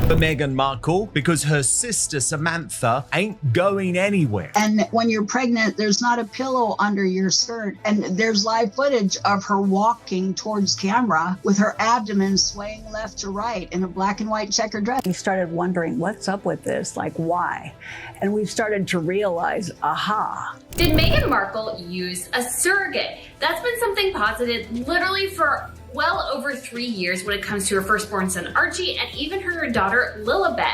For Meghan Markle, because her sister Samantha ain't going anywhere. And when you're pregnant, there's not a pillow under your skirt. And there's live footage of her walking towards camera with her abdomen swaying left to right in a black and white checkered dress. We started wondering, what's up with this? Like, why? And we started to realize, aha. Did Meghan Markle use a surrogate? That's been something posited literally for well over 3 years when it comes to her firstborn son Archie and even her daughter Lilibet.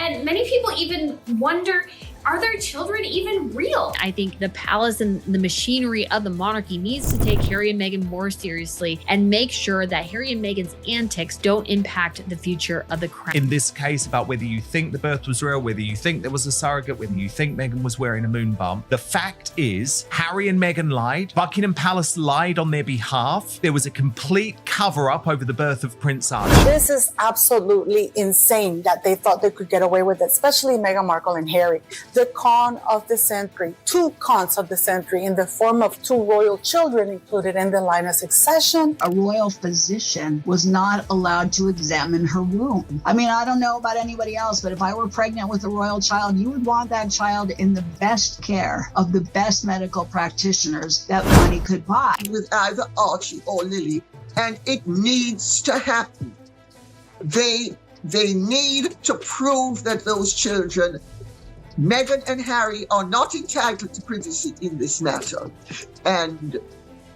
And many people even wonder, are their children even real? I think the palace and the machinery of the monarchy needs to take Harry and Meghan more seriously and make sure that Harry and Meghan's antics don't impact the future of the crown. In this case, about whether you think the birth was real, whether you think there was a surrogate, whether you think Meghan was wearing a moon bump, the fact is Harry and Meghan lied. Buckingham Palace lied on their behalf. There was a complete cover-up over the birth of Prince Archie. This is absolutely insane that they thought they could get away with it, especially Meghan Markle and Harry. The con of the century, 2 cons of the century in the form of 2 royal children included in the line of succession. A royal physician was not allowed to examine her womb. I mean, I don't know about anybody else, but if I were pregnant with a royal child, you would want that child in the best care of the best medical practitioners that money could buy. With either Archie or Lily, and it needs to happen. They need to prove that those children, Meghan and Harry, are not entitled to privacy in this matter. And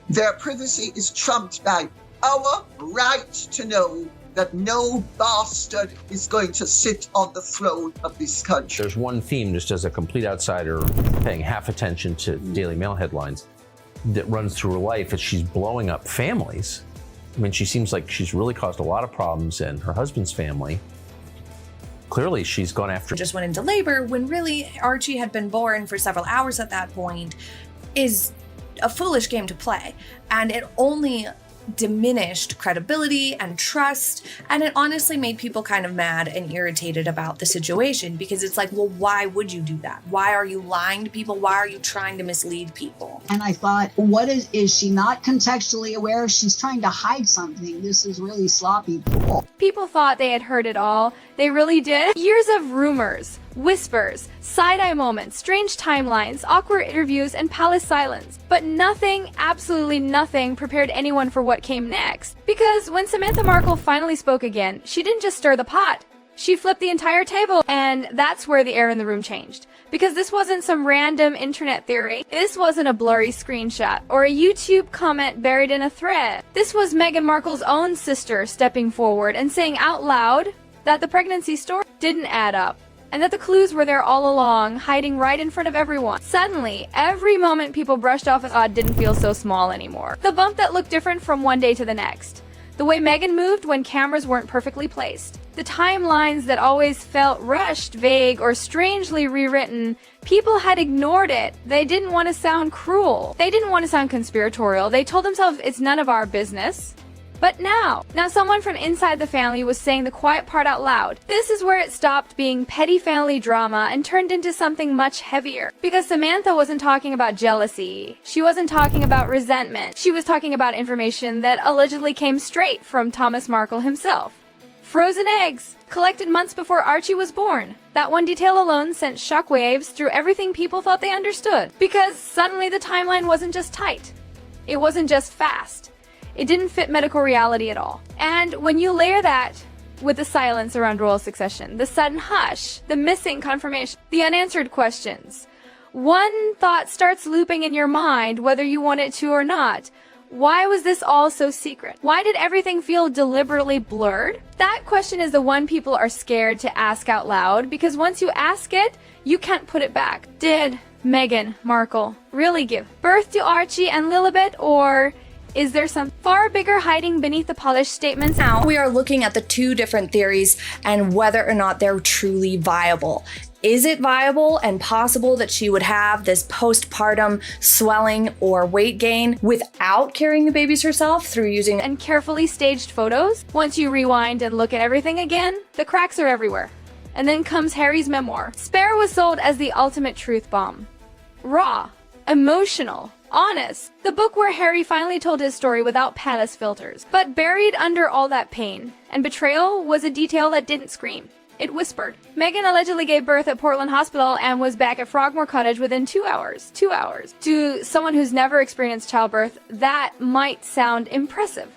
their privacy is trumped by our right to know that no bastard is going to sit on the throne of this country. There's one theme, just as a complete outsider paying half attention to Daily Mail headlines, that runs through her life is she's blowing up families. I mean, she seems like she's really caused a lot of problems in her husband's family. Clearly, she's gone after... Just went into labor when really Archie had been born for several hours at that point is a foolish game to play. And it only diminished credibility and trust, and it honestly made people kind of mad and irritated about the situation, because it's like, well, why would you do that? Why are you lying to people? Why are you trying to mislead people? And I thought, what is she not contextually aware? She's trying to hide something. This is really sloppy. People thought they had heard it all. They really did. Years of rumors, whispers, side-eye moments, strange timelines, awkward interviews, and palace silence. But nothing, absolutely nothing, prepared anyone for what came next. Because when Samantha Markle finally spoke again, she didn't just stir the pot. She flipped the entire table, and that's where the air in the room changed. Because this wasn't some random internet theory. This wasn't a blurry screenshot or a YouTube comment buried in a thread. This was Meghan Markle's own sister stepping forward and saying out loud that the pregnancy story didn't add up, and that the clues were there all along, hiding right in front of everyone. Suddenly, every moment people brushed off as odd didn't feel so small anymore. The bump that looked different from one day to the next. The way Meghan moved when cameras weren't perfectly placed. The timelines that always felt rushed, vague, or strangely rewritten. People had ignored it. They didn't want to sound cruel. They didn't want to sound conspiratorial. They told themselves it's none of our business. But now someone from inside the family was saying the quiet part out loud. This is where it stopped being petty family drama and turned into something much heavier. Because Samantha wasn't talking about jealousy. She wasn't talking about resentment. She was talking about information that allegedly came straight from Thomas Markle himself. Frozen eggs, collected months before Archie was born. That one detail alone sent shockwaves through everything people thought they understood. Because suddenly the timeline wasn't just tight. It wasn't just fast. It didn't fit medical reality at all. And when you layer that with the silence around royal succession, the sudden hush, the missing confirmation, the unanswered questions, one thought starts looping in your mind whether you want it to or not. Why was this all so secret? Why did everything feel deliberately blurred? That question is the one people are scared to ask out loud, because once you ask it, you can't put it back. Did Meghan Markle really give birth to Archie and Lilibet, or is there some far bigger hiding beneath the polished statements? Now we are looking at the 2 different theories and whether or not they're truly viable. Is it viable and possible that she would have this postpartum swelling or weight gain without carrying the babies herself through using and carefully staged photos? Once you rewind and look at everything again, the cracks are everywhere. And then comes Harry's memoir. Spare was sold as the ultimate truth bomb. Raw, emotional, Honest. The book where Harry finally told his story without palace filters. But buried under all that pain and betrayal was a detail that didn't scream. It whispered. Meghan allegedly gave birth at Portland Hospital and was back at Frogmore Cottage within 2 hours. 2 hours. To someone who's never experienced childbirth, that might sound impressive,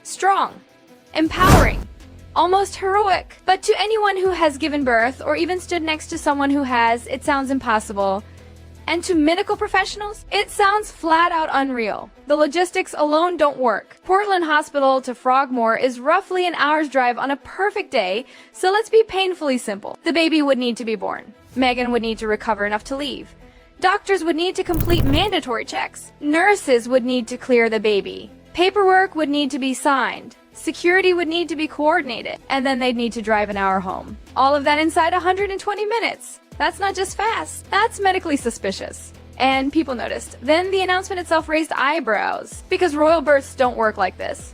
strong, empowering, almost heroic. But to anyone who has given birth or even stood next to someone who has, it sounds impossible. And to medical professionals, it sounds flat out unreal. The logistics alone don't work. Portland Hospital to Frogmore is roughly an hour's drive on a perfect day, so let's be painfully simple. The baby would need to be born. Meghan would need to recover enough to leave. Doctors would need to complete mandatory checks. Nurses would need to clear the baby. Paperwork would need to be signed. Security would need to be coordinated. And then they'd need to drive an hour home. All of that inside 120 minutes. That's not just fast, that's medically suspicious. And people noticed. Then the announcement itself raised eyebrows, because royal births don't work like this.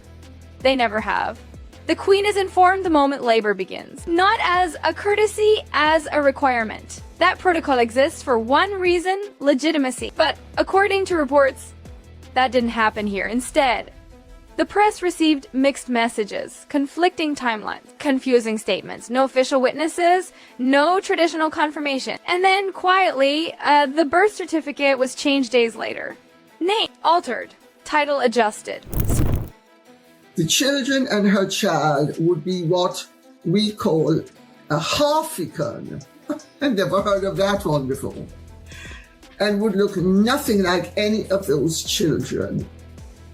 They never have. The Queen is informed the moment labor begins. Not as a courtesy, as a requirement. That protocol exists for one reason, legitimacy. But according to reports, that didn't happen here. Instead, the press received mixed messages, conflicting timelines, confusing statements, no official witnesses, no traditional confirmation. And then, quietly, the birth certificate was changed days later. Name altered, title adjusted. The children and her child would be what we call a half-ican. I've never heard of that one before. And would look nothing like any of those children.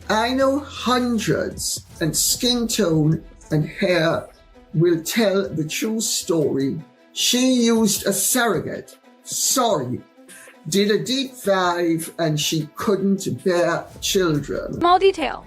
I know hundreds, and skin tone and hair will tell the true story. She used a surrogate. Sorry. Did a deep dive and she couldn't bear children. Small detail.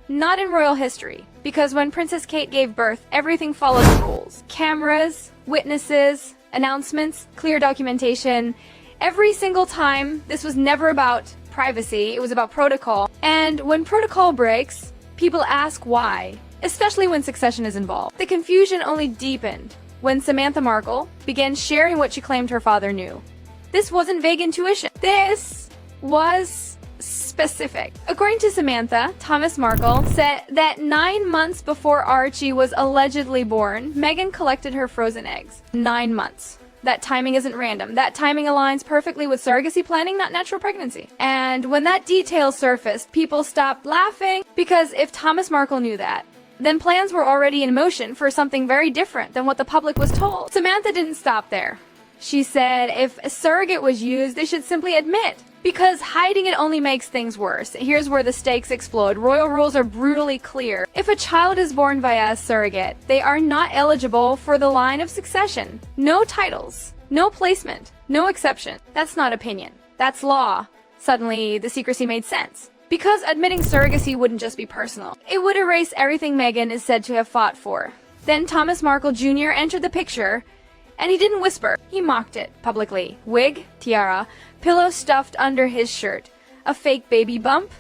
Not in royal history, because when Princess Kate gave birth, everything followed the rules. Cameras, witnesses, announcements, clear documentation. Every single time, this was never about privacy, it was about protocol. And when protocol breaks, people ask why, especially when succession is involved. The confusion only deepened when Samantha Markle began sharing what she claimed her father knew. This wasn't vague intuition. This was specific. According to Samantha, Thomas Markle said that 9 months before Archie was allegedly born, Meghan collected her frozen eggs. 9 months. That timing isn't random. That timing aligns perfectly with surrogacy planning, not natural pregnancy. And when that detail surfaced, people stopped laughing, because if Thomas Markle knew that, then plans were already in motion for something very different than what the public was told. Samantha didn't stop there. She said if a surrogate was used, they should simply admit, because hiding it only makes things worse. Here's where the stakes explode. Royal rules are brutally clear. If a child is born via a surrogate, they are not eligible for the line of succession. No titles, no placement, no exception. That's not opinion. That's law. Suddenly, the secrecy made sense. Because admitting surrogacy wouldn't just be personal. It would erase everything Meghan is said to have fought for. Then Thomas Markle Jr. entered the picture, and he didn't whisper. He mocked it publicly. Wig, tiara, pillow stuffed under his shirt, a fake baby bump,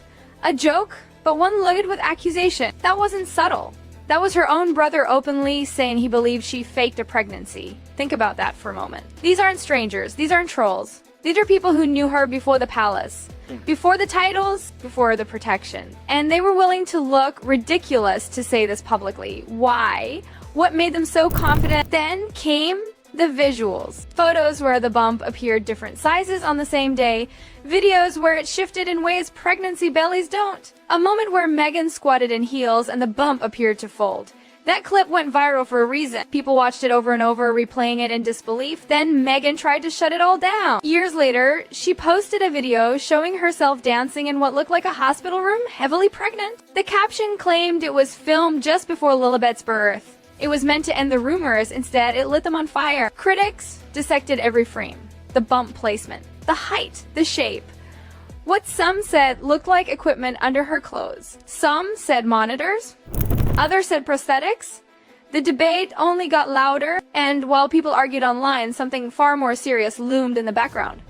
a joke, but one loaded with accusation. That wasn't subtle. That was her own brother openly saying he believed she faked a pregnancy. Think about that for a moment. These aren't strangers. These aren't trolls. These are people who knew her before the palace, before the titles, before the protection. And they were willing to look ridiculous to say this publicly. Why? What made them so confident? Then came the visuals. Photos where the bump appeared different sizes on the same day. Videos where it shifted in ways pregnancy bellies don't. A moment where Meghan squatted in heels and the bump appeared to fold. That clip went viral for a reason. People watched it over and over, replaying it in disbelief. Then Meghan tried to shut it all down. Years later, she posted a video showing herself dancing in what looked like a hospital room, heavily pregnant. The caption claimed it was filmed just before Lilibet's birth. It was meant to end the rumors. Instead, it lit them on fire. Critics dissected every frame. The bump placement, the height, the shape. What some said looked like equipment under her clothes. Some said monitors. Others said prosthetics. The debate only got louder, and while people argued online, something far more serious loomed in the background.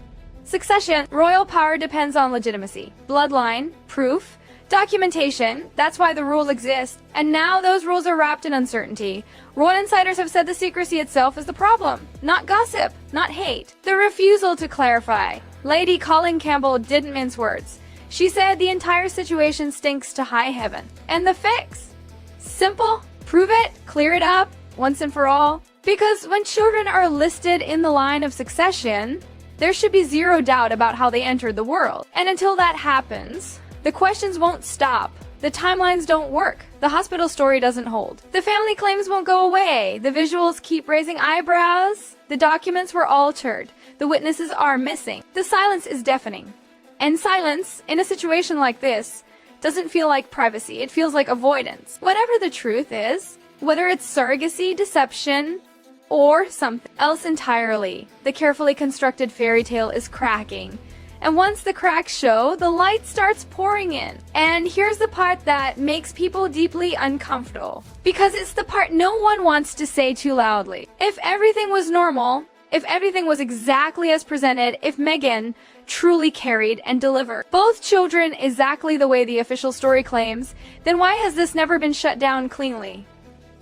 Succession. Royal power depends on legitimacy. Bloodline, proof, documentation. That's why the rules exist. And now those rules are wrapped in uncertainty. Royal insiders have said the secrecy itself is the problem, not gossip, not hate. The refusal to clarify. Lady Colin Campbell didn't mince words. She said the entire situation stinks to high heaven. And the fix? Simple. Prove it, clear it up, once and for all. Because when children are listed in the line of succession, there should be zero doubt about how they entered the world. And until that happens, the questions won't stop. The timelines don't work. The hospital story doesn't hold. The family claims won't go away. The visuals keep raising eyebrows. The documents were altered. The witnesses are missing. The silence is deafening. And silence, in a situation like this, doesn't feel like privacy. It feels like avoidance. Whatever the truth is, whether it's surrogacy, deception, or something else entirely, the carefully constructed fairy tale is cracking. And once the cracks show, the light starts pouring in. And here's the part that makes people deeply uncomfortable. Because it's the part no one wants to say too loudly. If everything was normal, if everything was exactly as presented, if Meghan truly carried and delivered both children exactly the way the official story claims, then why has this never been shut down cleanly?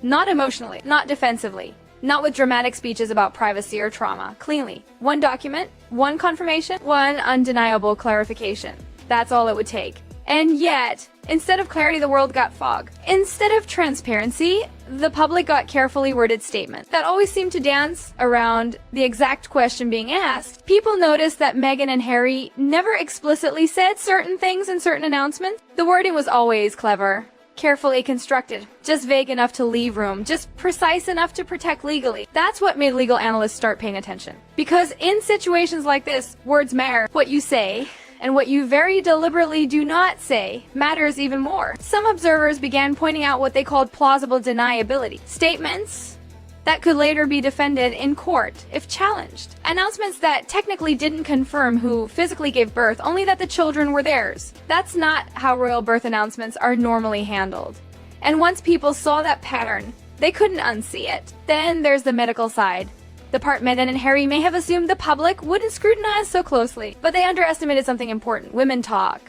Not emotionally, not defensively. Not with dramatic speeches about privacy or trauma. Cleanly. One document, one confirmation, one undeniable clarification. That's all it would take. And yet, instead of clarity, the world got fog. Instead of transparency, the public got carefully worded statements that always seemed to dance around the exact question being asked. People noticed that Meghan and Harry never explicitly said certain things in certain announcements. The wording was always clever. Carefully constructed, just vague enough to leave room, just precise enough to protect legally. That's what made legal analysts start paying attention. Because in situations like this, words matter. What you say, and what you very deliberately do not say, matters even more. Some observers began pointing out what they called plausible deniability. Statements that could later be defended in court if challenged. Announcements that technically didn't confirm who physically gave birth, only that the children were theirs. That's not how royal birth announcements are normally handled. And once people saw that pattern, they couldn't unsee it. Then there's the medical side. The part Meghan and Harry may have assumed the public wouldn't scrutinize so closely, but they underestimated something important. Women talk.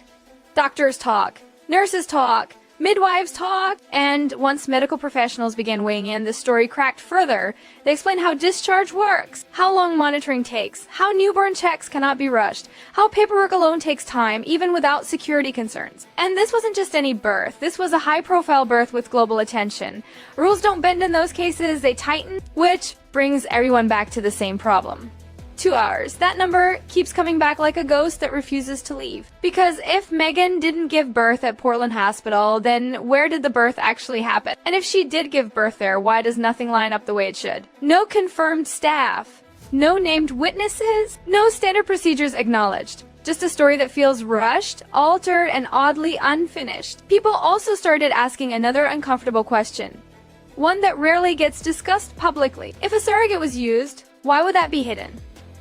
Doctors talk. Nurses talk. Midwives talk, and once medical professionals began weighing in, the story cracked further. They explained how discharge works, how long monitoring takes, how newborn checks cannot be rushed, how paperwork alone takes time, even without security concerns. And this wasn't just any birth. This was a high-profile birth with global attention. Rules don't bend in those cases, they tighten, which brings everyone back to the same problem. 2 hours. That number keeps coming back like a ghost that refuses to leave. Because if Meghan didn't give birth at Portland Hospital, then where did the birth actually happen? And if she did give birth there, why does nothing line up the way it should? No confirmed staff. No named witnesses. No standard procedures acknowledged. Just a story that feels rushed, altered, and oddly unfinished. People also started asking another uncomfortable question. One that rarely gets discussed publicly. If a surrogate was used, why would that be hidden?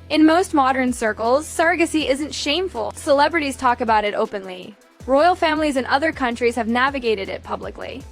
In most modern circles, surrogacy isn't shameful. Celebrities talk about it openly. Royal families in other countries have navigated it publicly.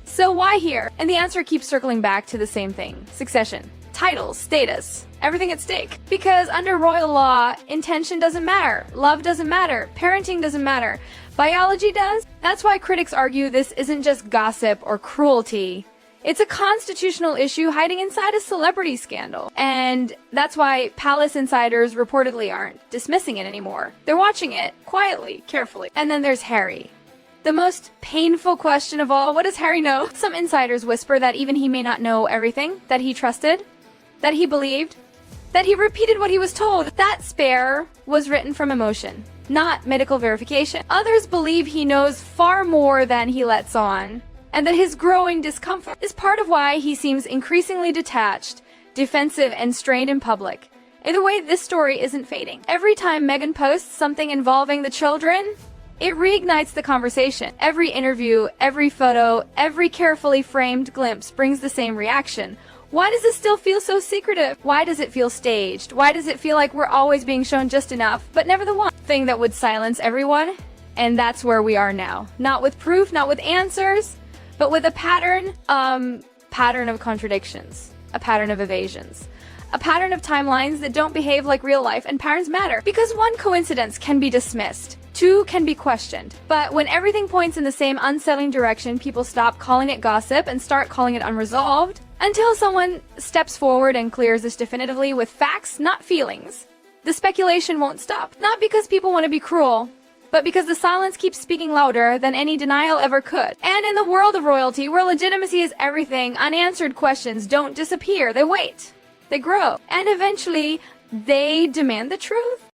So why here? And the answer keeps circling back to the same thing. Succession. Titles, status, everything at stake. Because under royal law, intention doesn't matter. Love doesn't matter. Parenting doesn't matter. Biology does. That's why critics argue this isn't just gossip or cruelty. It's a constitutional issue hiding inside a celebrity scandal. And that's why palace insiders reportedly aren't dismissing it anymore. They're watching it quietly, carefully. And then there's Harry. The most painful question of all, what does Harry know? Some insiders whisper that even he may not know everything, that he trusted, that he believed, that he repeated what he was told. That spare was written from emotion, not medical verification. Others believe he knows far more than he lets on, and that his growing discomfort is part of why he seems increasingly detached, defensive, and strained in public. Either way, this story isn't fading. Every time Meghan posts something involving the children, it reignites the conversation. Every interview, every photo, every carefully framed glimpse brings the same reaction. Why does it still feel so secretive? Why does it feel staged? Why does it feel like we're always being shown just enough, but never the one thing that would silence everyone? And that's where we are now. Not with proof, not with answers, but with a pattern of contradictions, a pattern of evasions, a pattern of timelines that don't behave like real life, and patterns matter because one coincidence can be dismissed, two can be questioned. But when everything points in the same unsettling direction, people stop calling it gossip and start calling it unresolved until someone steps forward and clears this definitively with facts, not feelings. The speculation won't stop, not because people want to be cruel, but because the silence keeps speaking louder than any denial ever could. And in the world of royalty, where legitimacy is everything, unanswered questions don't disappear, they wait, they grow, and eventually they demand the truth.